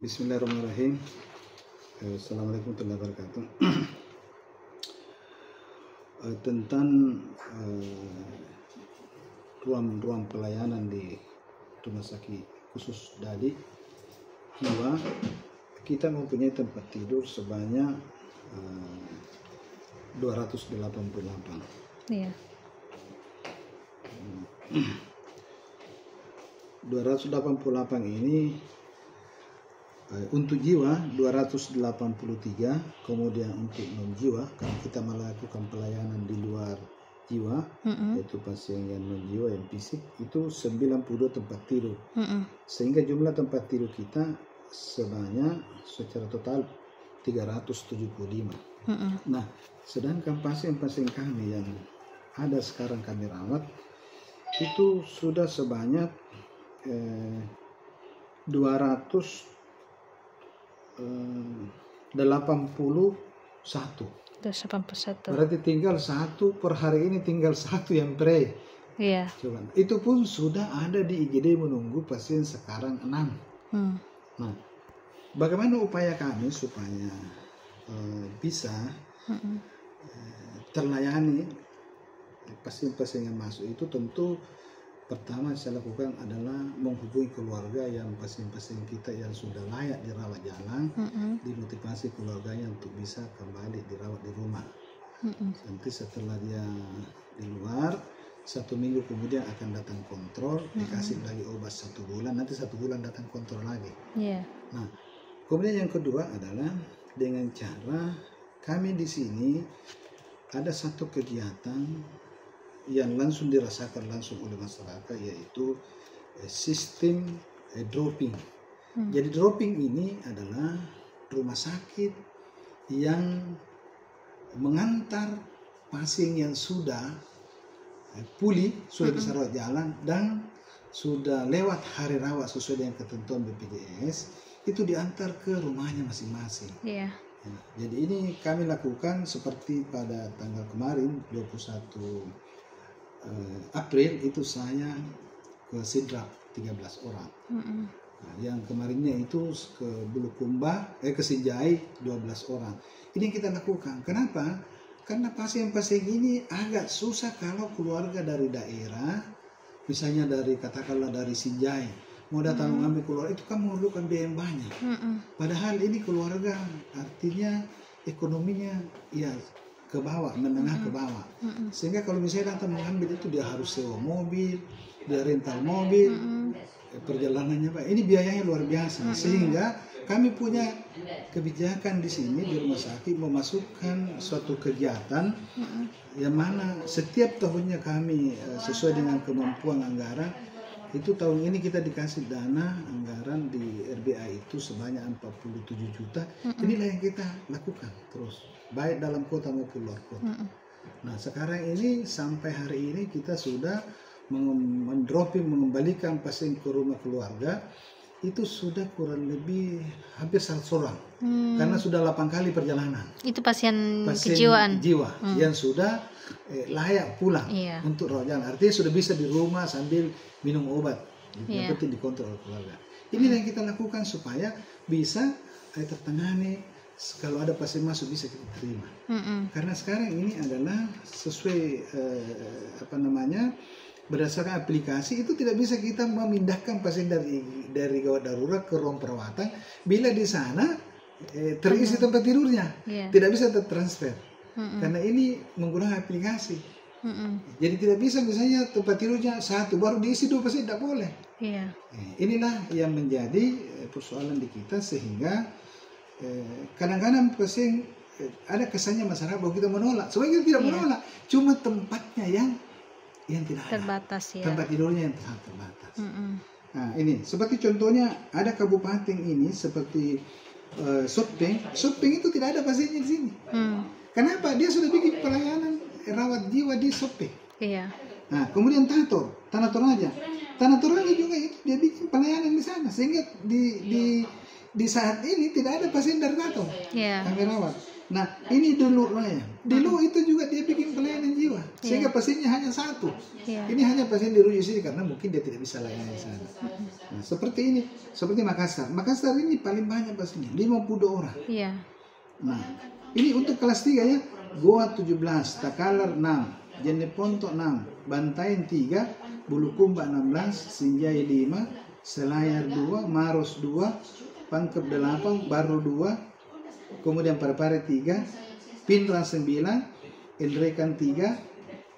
Bismillahirrahmanirrahim. Assalamualaikum warahmatullahi wabarakatuh. Tentang ruang pelayanan di rumah sakit khusus Dadi Jiwa, kita mempunyai tempat tidur sebanyak 288. Iya. 288 ini untuk jiwa 283, kemudian untuk non jiwa karena kita melakukan pelayanan di luar jiwa, yaitu pasien yang non jiwa yang fisik itu 92 tempat tidur, sehingga jumlah tempat tidur kita sebanyak secara total 375. Nah, sedangkan pasien-pasien kami yang ada sekarang kami rawat itu sudah sebanyak 281. Berarti tinggal satu per hari ini, tinggal satu yang pre. Iya. Coba. Itu pun sudah ada di IGD menunggu pasien sekarang 6. Nah, bagaimana upaya kami supaya bisa terlayani pasien-pasien yang masuk itu? Tentu pertama saya lakukan adalah menghubungi keluarga yang pasien-pasien kita yang sudah layak dirawat jalan, dimotivasi keluarganya untuk bisa kembali dirawat di rumah. Nanti setelah dia di luar, 1 minggu kemudian akan datang kontrol, dikasih lagi obat 1 bulan, nanti 1 bulan datang kontrol lagi. Nah, kemudian yang kedua adalah dengan cara kami di sini ada satu kegiatan yang langsung dirasakan langsung oleh masyarakat, yaitu sistem dropping. Jadi dropping ini adalah rumah sakit yang mengantar pasien yang sudah pulih, sudah bisa rawat jalan dan sudah lewat hari rawat sesuai dengan ketentuan BPJS, itu diantar ke rumahnya masing-masing. Ya, jadi ini kami lakukan seperti pada tanggal kemarin 21 April itu saya ke Sidrap 13 orang. Nah, yang kemarinnya itu ke Bulukumba, ke Sinjai 12 orang. Ini kita lakukan. Kenapa? Karena pasien-pasien ini agak susah kalau keluarga dari daerah, misalnya dari katakanlah dari Sinjai, mau datang mengambil keluarga itu kan memerlukan biaya yang banyak. Padahal ini keluarga artinya ekonominya ya ke bawah, menengah ke bawah. Sehingga kalau misalnya datang mengambil itu dia harus sewa mobil, dia rental mobil, perjalanannya Pak. Ini biayanya luar biasa. Sehingga kami punya kebijakan di sini di rumah sakit memasukkan suatu kegiatan yang mana setiap tahunnya kami sesuai dengan kemampuan anggaran. Itu tahun ini kita dikasih dana anggaran di RBA itu sebanyak 47 juta. Inilah yang kita lakukan terus, baik dalam kota maupun luar kota. Nah, sekarang ini sampai hari ini kita sudah mengembalikan pasien ke rumah keluarga itu sudah kurang lebih hampir 100 orang. Karena sudah 8 kali perjalanan. Itu pasien kejiwaan jiwa yang sudah layak pulang untuk rawat jalan. Artinya sudah bisa di rumah sambil minum obat. Yang penting dikontrol oleh keluarga. Ini yang kita lakukan supaya bisa tertangani. Kalau ada pasien masuk bisa kita terima. Karena sekarang ini adalah sesuai berdasarkan aplikasi itu tidak bisa kita memindahkan pasien dari gawat darurat ke ruang perawatan bila di sana terisi tempat tidurnya, tidak bisa tertransfer karena ini menggunakan aplikasi. Jadi tidak bisa misalnya tempat tidurnya 1 baru diisi 2 pasien, tidak boleh. Inilah yang menjadi persoalan di kita, sehingga kadang-kadang pasien ada kesannya masyarakat bahwa kita menolak. Sebenarnya kita tidak menolak, cuma tempatnya yang tidak terbatas, tempat tidurnya yang terbatas. Nah, ini seperti contohnya ada kabupaten ini seperti Sopeng itu tidak ada pasiennya di sini. Kenapa? Dia sudah bikin pelayanan rawat jiwa di Sopeng. Nah, kemudian Tanah Toraja juga itu dia bikin pelayanan di sana, sehingga di saat ini tidak ada pasien dari Tato kami rawat. Nah, ini dulu raya. Dulu itu juga dia bikin pelayanan jiwa, sehingga pasiennya hanya satu. Ini hanya pasien dirujuk sini karena mungkin dia tidak bisa layani di sana. Nah, seperti ini, seperti Makassar. Makassar ini paling banyak pasiennya, 52 orang. Nah, ini untuk kelas 3 ya. Goa 17, Takalar 6, Jeneponto 6, Bantaeng 3, Bulukumba 16, Sinjai 5, Selayar 2, Maros 2, Pangkep 8, Baro 2, kemudian Parepare 3, Pindrang 9, Indrekan 3,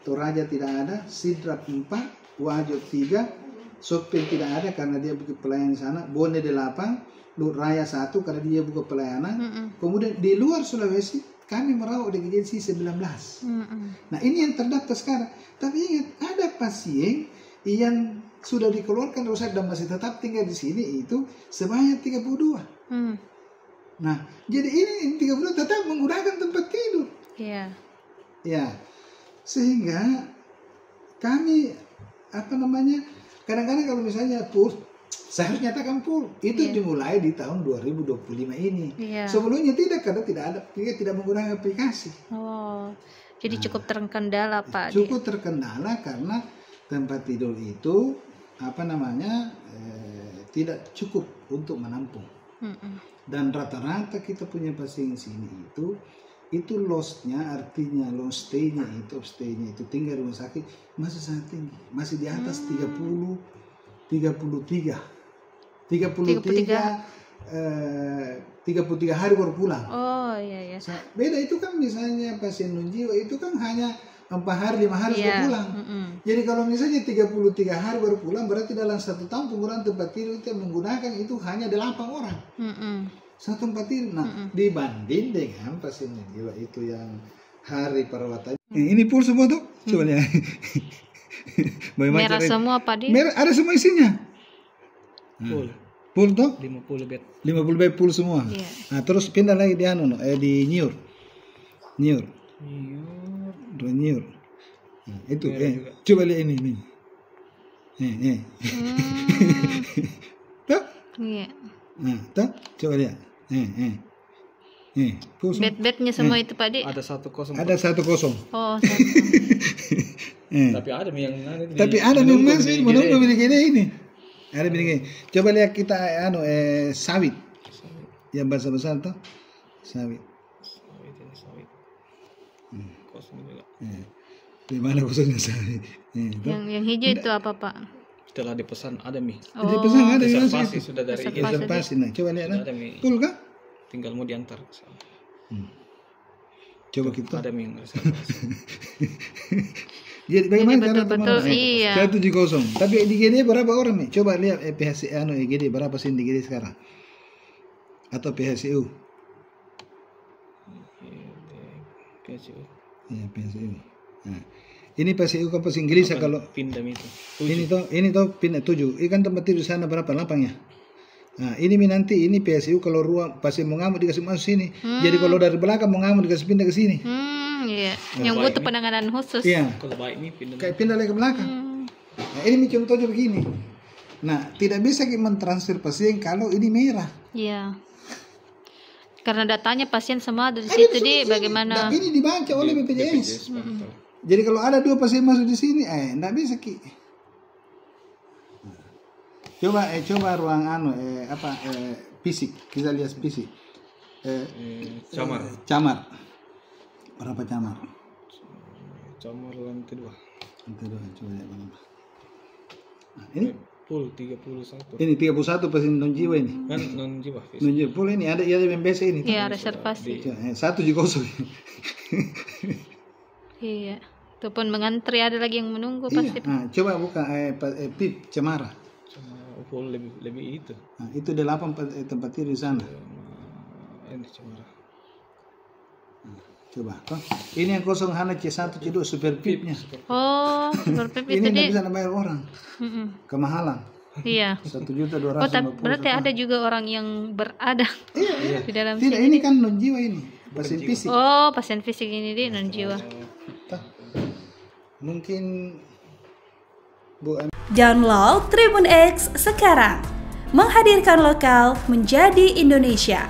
Toraja tidak ada, Sidrap 4, Wajo 3, Sopeng tidak ada karena dia buka pelayanan di sana, Bone 8, Raya 1 karena dia buka pelayanan. Kemudian di luar Sulawesi kami merawat di GJC 19. Nah, ini yang terdaftar sekarang. Tapi ingat, ada pasien yang sudah dikeluarkan rumah dan masih tetap tinggal di sini itu sebanyak 32. Nah, jadi ini 30 tetap menggunakan tempat tidur. Ya, sehingga kami kadang-kadang kalau misalnya saya harus nyatakan itu dimulai di tahun 2025 ini. Sebelumnya tidak, karena tidak menggunakan aplikasi. Jadi cukup terkendala, Pak. Cukup terkendala karena tempat tidur itu tidak cukup untuk menampung. Dan rata-rata kita punya pasien sini itu loss-nya, artinya long stay-nya itu tinggal di rumah sakit masih sangat tinggi, masih di atas 33 hari baru pulang. Beda itu kan, misalnya pasien non-jiwa itu kan hanya 4 hari 5 hari baru pulang. Jadi kalau misalnya 33 hari baru pulang, berarti dalam 1 tahun penggunaan tempat tidur itu menggunakan itu hanya 8 orang. Satu tempat tidur. Nah, dibanding dengan pasien jiwa itu yang hari perawatan. Ini full semua tuh, coba lihat. Merah semua, Pak. Merah, ada semua isinya. Full tuh? 50 bed. 50 bed full semua. Nah, terus pindah lagi di di Nyur. Nah, itu coba lihat ini nih. Tuh? Nah, tuh, coba lihat. Bed-bednya semua itu, Pak Di. Ada 1-0. Ada 1-0. Tapi ada yang masih menunggu begini. Ada begini. Coba lihat kita sawit. Yang besar-besar tuh. Sawit. Kosong juga. Di mana kosongnya sawit? Yang hijau itu apa, Pak? Setelah dipesan ada mie. Dipesan ada reservasi sudah dari reservasi. Nah, coba lihat nah. Full kan? Tinggal mau diantar. Coba kita. Ada mie reservasi. Jadi bagaimana cara betul, iya. 170. Tapi di GD berapa orang nih? Coba lihat PHC GD berapa sih di GD sekarang? Atau PHCU? PHCU. Ya, PHCU. Nah, ini PHCU kan pas Inggris ya kalau pindah itu. Ini tuh pindah 7. Ini kan tempat tidur sana berapa lapangnya? Nah, ini nanti ini PHCU kalau ruang pasien mau ngamuk dikasih masuk sini. Jadi kalau dari belakang mau ngamuk dikasih pindah ke sini. Yang butuh penanganan khusus. Iya. Kalau baik nih pindah lagi ke belakang. Nah, ini contohnya begini. Nah, tidak bisa kita mentransfer pasien kalau ini merah. Iya. Karena datanya pasien semua ada di situ, bagaimana? Dan ini dibaca oleh BPJS. Jadi kalau ada 2 pasien masuk di sini, enggak bisa Ki. Coba ruang fisik, kita lihat fisik. Camar. Berapa camar? Camar lantai 2. Lantai 2, coba lihat berapa. Nah, ini full 31. Ini 31 pasien non jiwa ini. Kan non jiwa. Non jiwa full ini ada MBC ini. Iya, reservasi. 170. Iya. Itu pun mengantri, ada lagi yang menunggu pasti. Nah, coba buka PIP Cemara. Full lebih itu. Nah, itu 8 tempat tidur di sana. Ini Cemara. Coba, ini yang kosong hanya C1 C2 super pipnya. Super pip itu ini nggak bisa bayar orang. Kemahalan. Iya. 1.250.000. Berarti ada juga orang yang berada di dalam Tidak, ini kan non jiwa ini, pasien fisik. Pasien fisik ini dia non jiwa. Mungkin Download Tribun X sekarang. Menghadirkan lokal menjadi Indonesia.